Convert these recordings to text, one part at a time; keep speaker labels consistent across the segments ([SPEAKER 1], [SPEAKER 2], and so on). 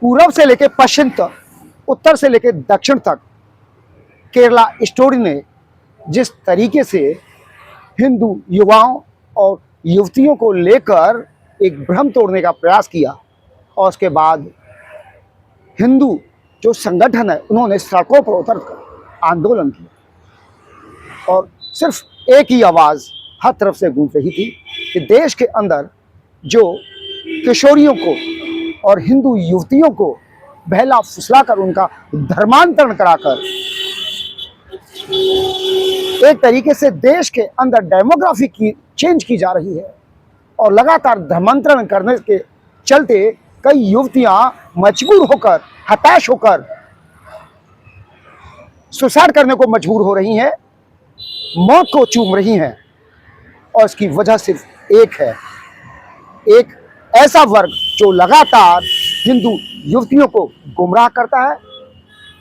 [SPEAKER 1] पूर्व से लेकर पश्चिम तक, उत्तर से लेकर दक्षिण तक केरला स्टोरी ने जिस तरीके से हिंदू युवाओं और युवतियों को लेकर एक भ्रम तोड़ने का प्रयास किया, और उसके बाद हिंदू जो संगठन है उन्होंने सड़कों पर उतरकर आंदोलन किया, और सिर्फ एक ही आवाज़ हर तरफ से गूंज रही थी कि देश के अंदर जो किशोरियों को और हिंदू युवतियों को बहला फुसलाकर उनका धर्मांतरण कराकर एक तरीके से देश के अंदर डेमोग्राफी की चेंज की जा रही है, और लगातार धर्मांतरण करने के चलते कई युवतियां मजबूर होकर, हताश होकर सुसाइड करने को मजबूर हो रही हैं, मौत को चूम रही हैं। और इसकी वजह सिर्फ एक है, एक ऐसा वर्ग जो लगातार हिंदू युवतियों को गुमराह करता है,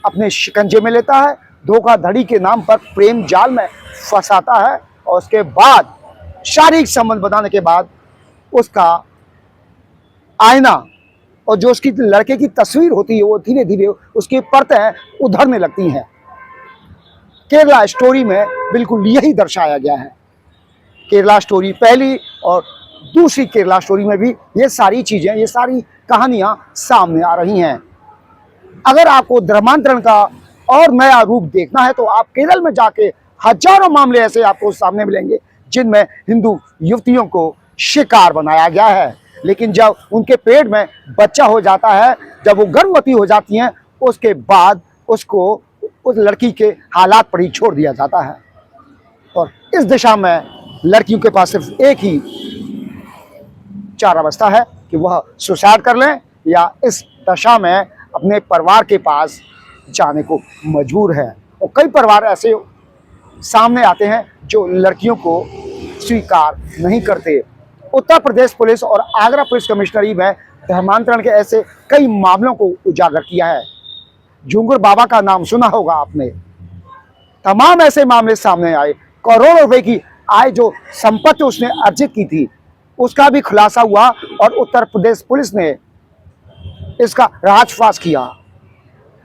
[SPEAKER 1] अपने शिकंजे में लेता है, धोखाधड़ी के नाम पर प्रेम जाल में फंसाता है, और उसके बाद शारीरिक संबंध बनाने के बाद उसका आईना और जो उसकी लड़के की तस्वीर होती है वो धीरे धीरे उसकी परतें उधरने लगती हैं। केरला स्टोरी में बिल्कुल यही दर्शाया गया है। केरला स्टोरी पहली और दूसरी केरला स्टोरी में भी ये सारी चीज़ें, ये सारी कहानियाँ सामने आ रही हैं। अगर आपको धर्मांतरण का और नया रूप देखना है तो आप केरल में जाके हजारों मामले ऐसे आपको सामने मिलेंगे जिनमें हिंदू युवतियों को शिकार बनाया गया है, लेकिन जब उनके पेट में बच्चा हो जाता है, जब वो गर्भवती हो जाती हैं, उसके बाद उसको उस लड़की के हालात पर ही छोड़ दिया जाता है। और इस दिशा में लड़कियों के पास सिर्फ एक ही चारा बचता है कि वह सुसाइड कर लें या इस दशा में अपने परिवार के पास जाने को मजबूर है। और कई परिवार ऐसे सामने आते हैं जो लड़कियों को स्वीकार नहीं करते। उत्तर प्रदेश पुलिस और आगरा पुलिस कमिश्नरी में धर्मांतरण के ऐसे कई मामलों को उजागर किया है। झुंगुर बाबा का नाम सुना होगा आपने। तमाम ऐसे मामले सामने आए। करोड़ों रुपए की आय जो संपत्ति उसने अर्जित की थी उसका भी खुलासा हुआ, और उत्तर प्रदेश पुलिस ने इसका राजफाश किया।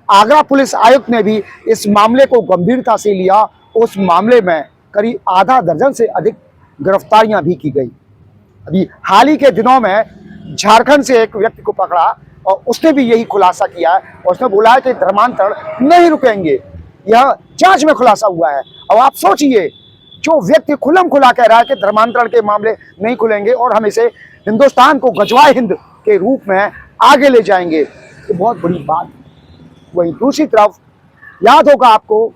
[SPEAKER 1] आगरा पुलिस आयुक्त ने भी इस मामले को गंभीरता से लिया। उस मामले में करीब आधा दर्जन से अधिक गिरफ्तारियां भी की गई। अभी हाल ही के दिनों में झारखंड से एक व्यक्ति को पकड़ा और उसने भी यही खुलासा किया है, और उसने बोला है कि धर्मांतरण नहीं रुकेंगे। यह जांच में खुलासा हुआ है। अब आप सोचिए, जो व्यक्ति खुलम खुला कह रहा है कि धर्मांतरण के मामले नहीं खुलेंगे और हम इसे हिंदुस्तान को गजवाए हिंद के रूप में आगे ले जाएंगे, तो बहुत बड़ी बात है। वहीं दूसरी तरफ याद होगा आपको,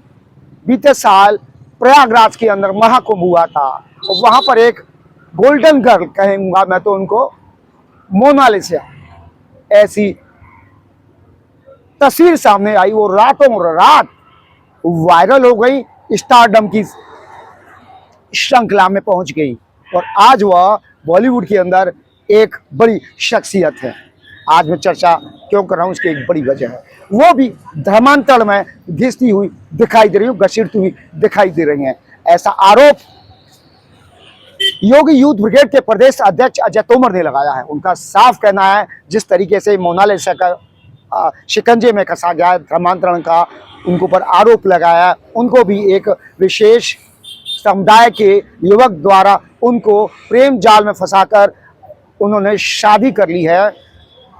[SPEAKER 1] बीते साल प्रयागराज के अंदर महाकुंभ हुआ था, और वहां पर एक गोल्डन गर्ल कहूंगा मैं तो उनको, मोनालिसा ऐसी तस्वीर सामने आई। वो रातों रात वायरल हो गई, स्टारडम की श्रृंखला में पहुंच गई, और आज वह बॉलीवुड के अंदर एक बड़ी शख्सियत है। आज मैं चर्चा क्यों कर रहा हूं, उसकी एक बड़ी वजह है। वो भी धर्मांतरण में घिसती हुई दिखाई दे रही है, घसीटती हुई दिखाई दे रही हैं। ऐसा आरोप योगी यूथ ब्रिगेड के प्रदेश अध्यक्ष अजय तोमर ने लगाया है। उनका साफ कहना है, जिस तरीके से मोनालिसा का शिकंजे में कसा गया है, धर्मांतरण का उनके ऊपर आरोप लगाया है, उनको भी एक विशेष समुदाय के युवक द्वारा उनको प्रेम जाल में फंसाकर उन्होंने शादी कर ली है।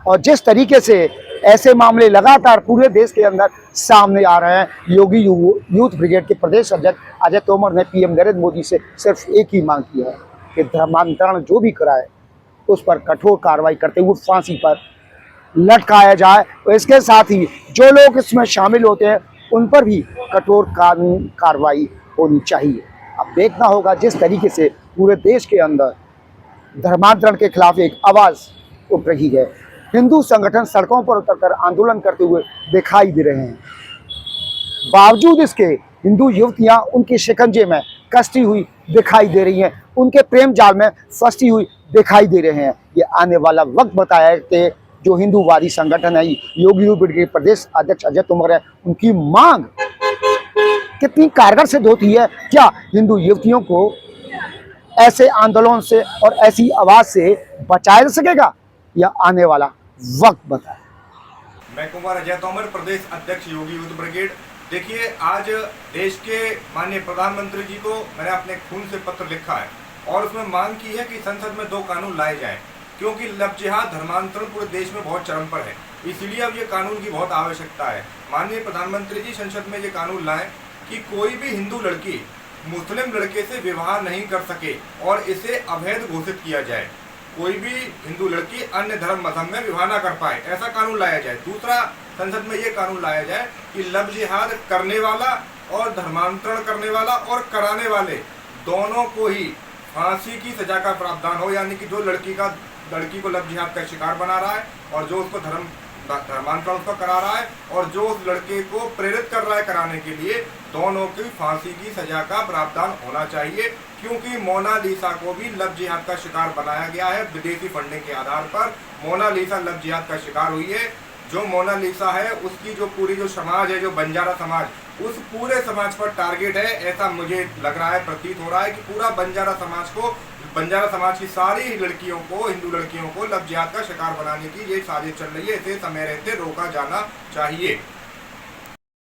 [SPEAKER 1] और जिस तरीके से ऐसे मामले लगातार पूरे देश के अंदर सामने आ रहे हैं, योगी यूथ ब्रिगेड के प्रदेश अध्यक्ष अजय तोमर ने पीएम नरेंद्र मोदी से सिर्फ एक ही मांग की है कि धर्मांतरण जो भी कराए उस पर कठोर कार्रवाई करते हुए फांसी पर लटकाया जाए। और इसके साथ ही जो लोग इसमें शामिल होते हैं उन पर भी कठोर कानूनी कार्रवाई होनी चाहिए। अब देखना होगा जिस तरीके से पूरे देश के अंदर धर्मांतरण के खिलाफ एक आवाज़ उठ रही है, हिंदू संगठन सड़कों पर उतरकर आंदोलन करते हुए दिखाई दे रहे हैं। बावजूद इसके हिंदू युवतियां उनके शिकंजे में कसती हुई दिखाई दे रही हैं, उनके प्रेम जाल में फंसी हुई दिखाई दे रहे हैं। ये आने वाला वक्त बताया है कि जो हिंदूवादी संगठन है, योगी यूथ ब्रिगेड के प्रदेश अध्यक्ष अजय तोमर है, उनकी मांग कितनी कारगर सिद्ध होती है। क्या हिंदू युवतियों को ऐसे आंदोलन से और ऐसी आवाज़ से बचाया जा सकेगा, या आने वाला वक्त बताए।
[SPEAKER 2] मैं कुमार अजय तोमर, प्रदेश अध्यक्ष योगी यूथ ब्रिगेड। देखिए, आज देश के माननीय प्रधानमंत्री जी को मैंने अपने खून से पत्र लिखा है और उसमें मांग की है कि संसद में 2 कानून लाए जाएं, क्योंकि लव जिहाद धर्मांतरण पूरे देश में बहुत चरम पर है। इसीलिए अब ये कानून की बहुत आवश्यकता है। माननीय प्रधानमंत्री जी संसद में ये कानून लाएं कि कोई भी हिंदू लड़की मुस्लिम लड़के से विवाह नहीं कर सके और इसे अवैध घोषित किया जाए। कोई भी हिंदू लड़की अन्य धर्म मजहब में विवाह ना कर पाए, ऐसा कानून लाया जाए। दूसरा, संसद में ये कानून लाया जाए कि लव जिहाद करने वाला और धर्मांतरण करने वाला और कराने वाले दोनों को ही फांसी की सजा का प्रावधान हो, यानी कि जो लड़की को लव जिहाद का शिकार बना रहा है और जो उसको धर्मांतरण उसका करा रहा है और जो उस लड़के को प्रेरित कर रहा है कराने के लिए, दोनों की फांसी की सजा का प्रावधान होना चाहिए। क्योंकि मोनालिसा को भी लव जिहाद का शिकार बनाया गया है विदेशी फंडिंग के आधार पर। मोनालिसा लव जिहाद का शिकार हुई है। जो मोनालिसा है उसकी जो पूरी जो समाज है, जो बंजारा समाज, उस पूरे समाज पर टारगेट है, ऐसा मुझे लग रहा है, प्रतीत हो रहा है कि पूरा बंजारा समाज की सारी लड़कियों को, हिंदू लड़कियों को लव जिहाद का शिकार बनाने की ये साजिश चल रही है। इसे समय रहते रोका जाना चाहिए।